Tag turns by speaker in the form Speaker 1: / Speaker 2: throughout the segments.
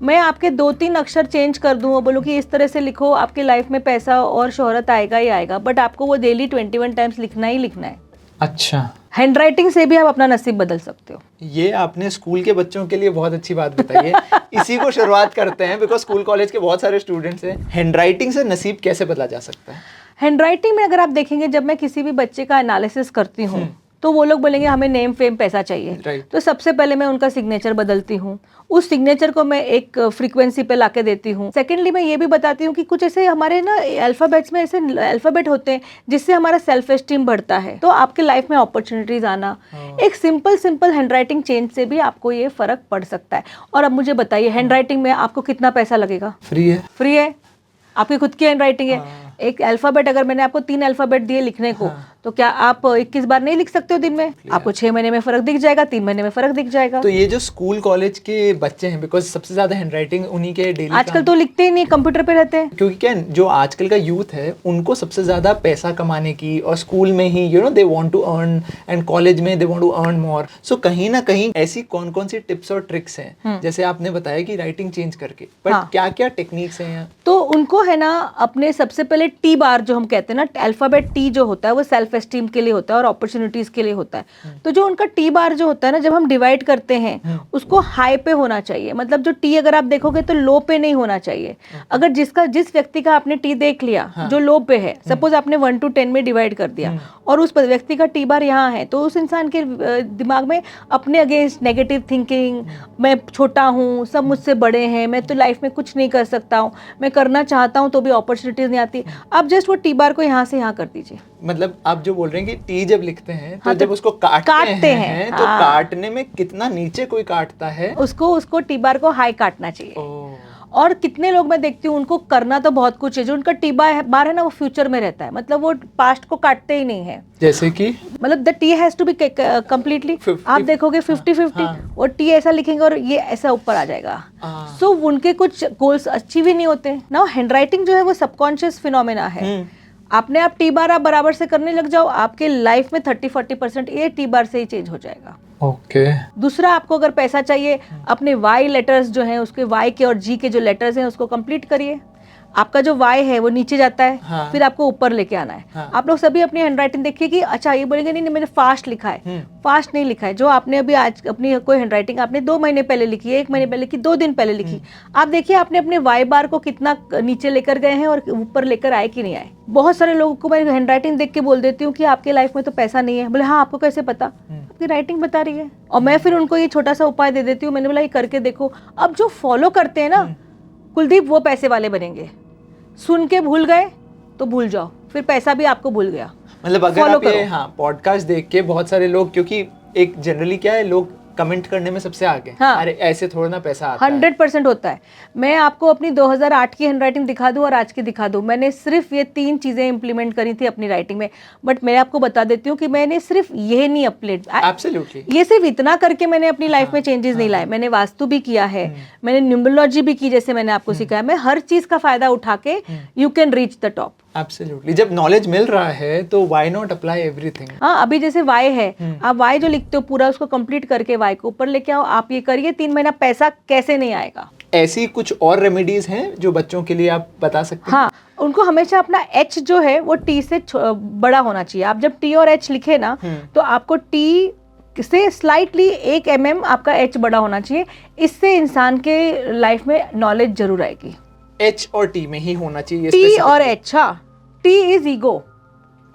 Speaker 1: मैं आपके 2-3 अक्षर चेंज कर दूं और बोलूं कि इस तरह से लिखो, आपकी लाइफ में पैसा और शोहरत आएगा ही आएगा, बट आपको वो डेली 21 टाइम्स लिखना ही लिखना है।
Speaker 2: अच्छा,
Speaker 1: हैंड राइटिंग से भी आप अपना नसीब बदल सकते हो।
Speaker 2: ये आपने स्कूल के बच्चों के लिए बहुत अच्छी बात बताई है। इसी को शुरुआत करते हैं, बिकॉज स्कूल कॉलेज के बहुत सारे स्टूडेंट्स हैं। हैंड राइटिंग से नसीब कैसे बदला जा सकता है?
Speaker 1: हैंड राइटिंग में अगर आप देखेंगे, जब मैं किसी भी बच्चे का एनालिसिस करती हूँ तो वो लोग बोलेंगे हमें नेम फेम पैसा चाहिए।
Speaker 2: Right.
Speaker 1: तो सबसे पहले मैं उनका सिग्नेचर बदलती हूँ, उस सिग्नेचर को मैं एक फ्रीक्वेंसी पे लाके देती हूँ। सेकेंडली मैं ये भी बताती हूँ कि कुछ ऐसे हमारे ना अल्फ़ाबेट्स में ऐसे अल्फ़ाबेट होते हैं जिससे हमारा सेल्फ एस्टीम बढ़ता है, तो आपके लाइफ में अपॉर्चुनिटीज आना, एक सिंपल हैंड राइटिंग चेंज से भी आपको ये फर्क पड़ सकता है। और अब मुझे बताइए, हैंड राइटिंग में आपको कितना पैसा लगेगा?
Speaker 2: फ्री है।
Speaker 1: फ्री है, आपकी खुद की हैंड राइटिंग है। एक अल्फाबेट अगर मैंने आपको 3 अल्फाबेट दिए लिखने को, तो क्या आप 21 बार नहीं लिख सकते हो दिन में? आपको 6 महीने में फर्क दिख जाएगा, 3 महीने में फर्क दिख जाएगा।
Speaker 2: तो ये जो स्कूल कॉलेज के बच्चे हैं, बिकॉज सबसे ज्यादा हैंड राइटिंग उन्हीं के डेली
Speaker 1: आजकल तो लिखते ही नहीं, कंप्यूटर पे रहते हैं।
Speaker 2: क्योंकि क्या जो आजकल का यूथ है उनको सबसे ज्यादा पैसा कमाने की, और स्कूल में ही they want to earn, and college में they want to earn more. So कहीं ना कहीं ऐसी कौन कौन सी टिप्स और ट्रिक्स हैं, जैसे आपने बताया कि राइटिंग चेंज करके, बट क्या क्या टेक्निक्स हैं यहाँ?
Speaker 1: तो उनको है ना, अपने सबसे पहले टी बार जो हम कहते हैं ना, अल्फाबेट टी जो होता है वो सेल्फ एस्टीम के लिए होता है और अपॉर्चुनिटीज के लिए होता है। तो जो उनका टी बार जो होता है ना, जब हम डिवाइड करते हैं उसको हाई पे होना चाहिए। मतलब जो टी अगर आप देखोगे तो लो पे नहीं होना चाहिए। अगर जिस व्यक्ति का आपने टी देख लिया जो लो पे है, सपोज आपने 1 to 10 में डिवाइड कर दिया और उस व्यक्ति का टी बार यहाँ है, तो उस इंसान के दिमाग में अपने अगेंस्ट नेगेटिव थिंकिंग, मैं छोटा हूँ, सब मुझसे बड़े हैं, मैं तो लाइफ में कुछ नहीं कर सकता हूँ, मैं करना चाहता हूँ तो भी अपॉर्चुनिटीज नहीं आती। आप जस्ट वो टी बार को यहाँ से यहाँ कर दीजिए।
Speaker 2: मतलब आप जो बोल रहे हैं कि टी जब लिखते हैं तो जब उसको काटते हैं तो काटने में कितना नीचे कोई काटता है,
Speaker 1: उसको टी बार को हाई काटना चाहिए। और कितने लोग मैं देखती हूँ उनको करना तो बहुत कुछ है, जो उनका टी बार है ना वो फ्यूचर में रहता है, मतलब वो पास्ट को काटते ही नहीं है।
Speaker 2: जैसे कि
Speaker 1: मतलब the T has to be completely, आप देखोगे 50-50 और टी ऐसा लिखेंगे और ये ऐसा ऊपर आ जाएगा। सो उनके कुछ गोल्स अचीव ही नहीं होते ना। हैंड राइटिंग जो है वो सबकॉन्शियस फिनोमेना है। अपने आप टी बार आप बराबर से करने लग जाओ, आपके लाइफ में 30-40% ये टी बार से ही चेंज हो जाएगा।
Speaker 2: ओके।
Speaker 1: दूसरा, आपको अगर पैसा चाहिए, अपने वाई लेटर्स जो हैं उसके वाई के और जी के जो लेटर्स हैं उसको कंप्लीट करिए। आपका जो वाई है वो नीचे जाता है, फिर आपको ऊपर लेके आना है। आप लोग सभी अपनी हैंड राइटिंग देखिए कि अच्छा ये बोलेंगे नहीं मैंने फास्ट लिखा है, फास्ट नहीं लिखा है। जो आपने अभी आज अपनी कोई हैंड राइटिंग आपने 2 महीने पहले लिखी है, 1 महीने पहले लिखी, 2 दिन पहले लिखी, आप देखिए आपने अपने वाई बार को कितना नीचे लेकर गए हैं और ऊपर लेकर आए कि नहीं आए। बहुत सारे लोगों को मैं हैंड राइटिंग देख के बोल देती हूँ कि आपके लाइफ में तो पैसा नहीं है। बोले हाँ, आपको कैसे पता? आपकी राइटिंग बता रही है। और मैं फिर उनको ये छोटा सा उपाय दे देती हूँ, मैंने बोला ये करके देखो। अब जो फॉलो करते हैं ना कुलदीप, वो पैसे वाले बनेंगे। सुन के भूल गए तो भूल जाओ, फिर पैसा भी आपको भूल गया।
Speaker 2: मतलब अगर आप ये पॉडकास्ट देख के बहुत सारे लोग, क्योंकि एक जनरली क्या है, लोग कमेंट करने में सबसे आगे, अरे ऐसे थोड़ा ना पैसा आता
Speaker 1: 100% होता है। मैं आपको अपनी 2008 की हैंड राइटिंग दिखा दूं और आज की दिखा दूं, मैंने सिर्फ ये 3 चीजें इंप्लीमेंट करी थी अपनी राइटिंग में। बट मैं आपको बता देती हूँ कि मैंने सिर्फ ये नहीं अपडेट,
Speaker 2: एब्सोल्युटली
Speaker 1: ये सिर्फ इतना करके मैंने अपनी लाइफ में चेंजेस नहीं लाए। मैंने वास्तु भी किया है, मैंने न्यूमरोलॉजी भी की, जैसे मैंने आपको सिखाया। मैं हर चीज का फायदा उठा के you can reach the top.
Speaker 2: Absolutely. जब नॉलेज मिल रहा है तो व्हाई नॉट अप्लाई एवरीथिंग।
Speaker 1: हाँ, अभी जैसे वाई है, आप वाई जो लिखते हो पूरा उसको कंप्लीट करके वाई को ऊपर लेके आओ। आप ये करिए, 3 महीना पैसा कैसे नहीं आएगा।
Speaker 2: ऐसी कुछ और रेमेडीज हैं जो बच्चों के लिए आप बता सकते हैं?
Speaker 1: हाँ, उनको हमेशा अपना एच जो है वो टी से बड़ा होना चाहिए। आप जब टी और एच लिखे ना तो आपको टी से स्लाइटली 1 mm आपका एच बड़ा होना चाहिए। इससे इंसान के लाइफ में नॉलेज जरूर आएगी।
Speaker 2: एच और टी में ही होना चाहिए,
Speaker 1: टी और एच। हाँ, टी इज ईगो,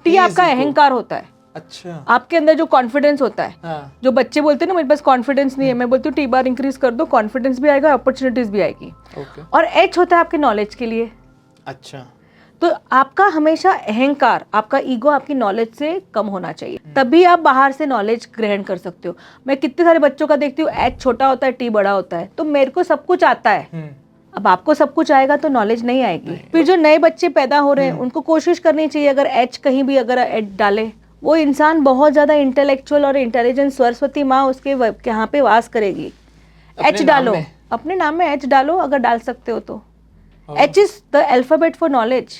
Speaker 1: टी आपका अहंकार होता है।
Speaker 2: अच्छा।
Speaker 1: आपके अंदर जो कॉन्फिडेंस होता है, जो बच्चे बोलते हैं ना मेरे पास कॉन्फिडेंस नहीं है, मैं बोलती हूँ टी बार इंक्रीज कर दो, कॉन्फिडेंस भी आएगा, अपॉर्चुनिटीज भी आएगी। और एच होता है आपके नॉलेज के लिए।
Speaker 2: अच्छा।
Speaker 1: तो आपका हमेशा अहंकार, आपका ईगो आपकी नॉलेज से कम होना चाहिए, तभी आप बाहर से नॉलेज ग्रहण कर सकते हो। मैं कितने सारे बच्चों का देखती हूँ एच छोटा होता है, टी बड़ा होता है, तो मेरे को सब कुछ आता है। अब आपको सब कुछ आएगा तो नॉलेज नहीं आएगी। फिर जो नए बच्चे पैदा हो रहे हैं उनको कोशिश करनी चाहिए, अगर एच कहीं भी अगर एच डाले, वो इंसान बहुत ज्यादा इंटेलेक्चुअल और इंटेलिजेंट, सरस्वती माँ उसके यहाँ पे वास करेगी। एच डालो, अपने नाम में एच डालो, अगर डाल सकते हो तो। H is the alphabet for knowledge.